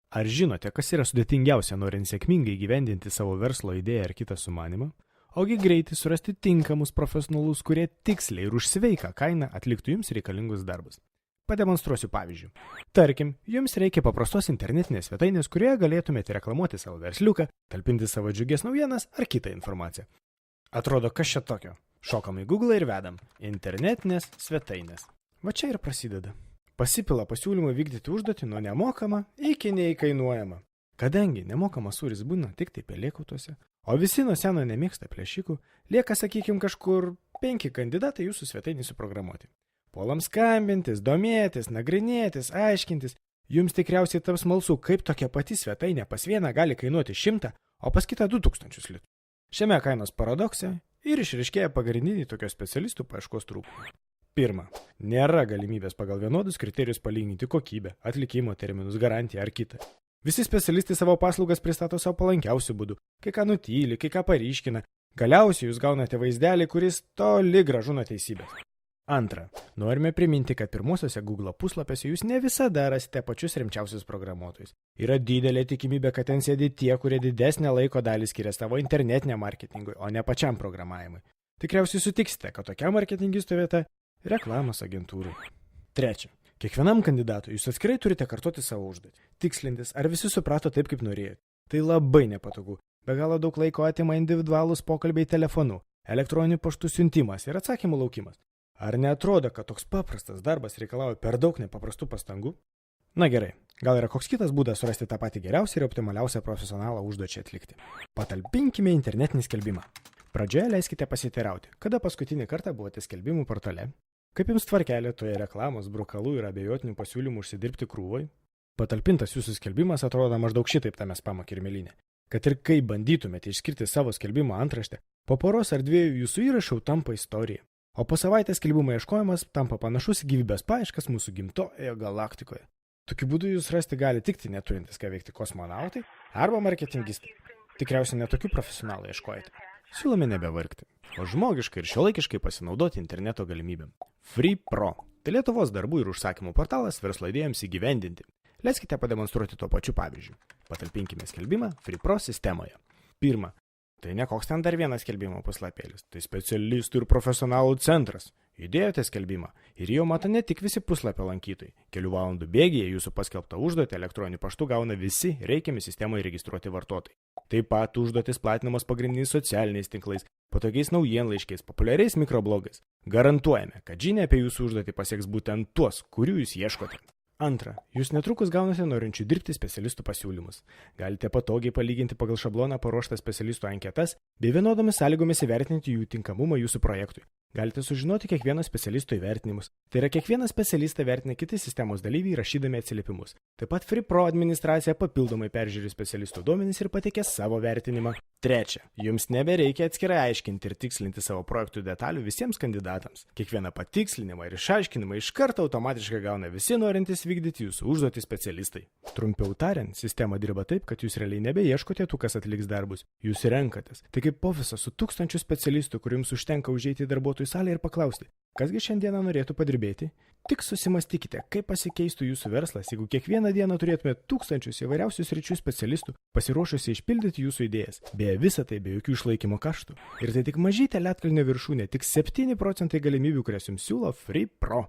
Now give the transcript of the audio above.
Ar žinote, kas yra sudėtingiausia norint sėkmingai įgyvendinti savo verslo idėją ar kitą sumanymą? Ogi greitai surasti tinkamus profesionalus, kurie tiksliai ir už sveiką kainą atliktų jums reikalingus darbus. Pademonstruosiu pavyzdžių. Tarkim, jums reikia paprastos internetinės svetainės, kurioje galėtumėte reklamuoti savo versliuką, talpinti savo džiugias naujienas ar kitą informaciją. Atrodo, kas čia tokio? Šokam į Google ir vedam. Internetinės svetainės. Va čia ir prasideda. Pasipila pasiūlymų vykdyti užduotį nuo nemokama iki neįkainuojama. Kadangi nemokamas sūris būna tik tai pelėkautuose, o visi nuo seno nemėgsta plėšikų, lieka, sakykim, kažkur 5 kandidatai jūsų svetainį suprogramuoti. Puolam skambintis, domėtis, nagrinėtis, aiškintis. Jums tikriausiai taps smalsu, kaip tokia pati svetainė pas vieną gali kainuoti 100, o pas kitą 2000 litų. Šiame kainos paradokse ir išryškėja pagrindiniai tokios specialistų paieškos trūkumai. Pirma, nėra galimybės pagal vienodus kriterijus palyginti kokybę, atlikimo terminus, garantiją ar kitą. Visi specialistai savo paslaugas pristato savo palankiausių būdų, kai ką nutyli, kai ką paryškina. Galiausiai jūs gaunate vaizdelį, kuris toli gražu nuo teisybės. Antra, norime priminti, kad pirmosiuose Google puslapiuose jūs ne visada rasite pačius rimčiausius programuotojus. Yra didelė tikimybė, kad ten sėdi tie, kurie didesnę laiko dalį skiria savo internetiniam marketingui, o ne pačiam programavimui. Tikriausiai sutiksite, kad tokia marketingisto vieta reklamos agentūrai. Trečia, kiekvienam kandidatui jūs atskirai turite kartoti savo užduotį, tikslintis, ar visi suprato taip, kaip norėjote. Tai labai nepatogu, be galo daug laiko atima individualūs pokalbiai telefonu, elektroniniu paštu siuntimas ir atsakymų laukimas. Ar neatrodo, kad toks paprastas darbas reikalauja per daug nepaprastų pastangų? Na gerai, gal yra koks kitas būdas surasti tą patį geriausią ir optimaliausią profesionalą užduočiai atlikti. Patalpinkime internetinį skelbimą. Pradžioje leiskite pasiteirauti, kada paskutinį kartą buvote skelbimų portale, kaip jums tvarkelė toje reklamos, brukalų ir abejotinių pasiūlymų užsidirbti krūvoj. Patalpintas jūsų skelbimas atrodo maždaug šitaip tame spamo kirmelinė. Kad ir kaip bandytumėte išskirti savo skelbimo antraštę, po poros ar 2 jūsų įrašų tampa istorija, o po savaitės skelbimo ieškojimas tampa panašus į gyvybės paieškas mūsų gimtojoje galaktikoje. Tokiu būdu jūs rasti gali tikti neturintis ką veikti kosmonautai arba marketingistai. Tikriausiai netokių profesionalų ieškojate. Siūlome nebevargti, o žmogiškai ir šiuolaikiškai pasinaudoti interneto galimybėm. FreePro – tai Lietuvos darbų ir užsakymų portalas verslo idėjoms įgyvendinti. Leiskite pademonstruoti tuo pačiu pavyzdžiu. Patalpinkime skelbimą FreePro sistemoje. Pirma, tai ne koks ten dar vienas skelbimo puslapėlis, tai specialistų ir profesionalų centras. Įdėjote skelbimą ir jau mato ne tik visi puslapio lankytojai. Kelių valandų bėgyje jūsų paskelbtą užduotį elektroniniu paštu gauna visi reikiami sistemoje registruoti vartotojai. Taip pat užduotis platinamos pagrindiniais socialiniais tinklais, patogiais naujienlaiškiais, populiariais mikroblogais. Garantuojame, kad žinia apie jūsų užduotį pasieks būtent tuos, kurių jūs ieškote. Antra, jūs netrukus gaunate norinčių dirbti specialistų pasiūlymus. Galite patogiai palyginti pagal šabloną paruoštas specialistų anketas bei vienodomis sąlygomis įvertinti jų tinkamumą jūsų projektui. Galite sužinoti kiekvieno specialisto įvertinimus. Tai yra kiekvieną specialistą vertina kiti sistemos dalyviai rašydami atsiliepimus. Taip pat FreePro administracija papildomai peržiūri specialistų duomenis ir pateikė savo vertinimą. Trečia, jums nebereikia atskirai aiškinti ir tikslinti savo projektų detalių visiems kandidatams. Kiekvieną patikslinimą ir išaiškinimą iš karto automatiškai gauna visi norintys vykdyti jūsų užduotį specialistai. Trumpiau tariant, sistema dirba taip, kad jūs realiai nebeieškote tų, kas atliks darbus. Jūs renkatės. Tai kaip ofisas su 1000 specialistų, kuriems užtenka užeiti į darbuotojų salę ir paklausti, kasgi šiandieną norėtų padirbėti. Tik susimastykite, kaip pasikeistų jūsų verslas, jeigu kiekvieną dieną turėtumėte 1000 įvairiausių sričių specialistų pasiruošusi išpildyti jūsų idėjas. Beje, visa tai be jokių išlaikymo kaštų. Ir tai tik mažytė ledkalnio viršūnė, tik 7% galimybių, kurias jums siūlo FreePro.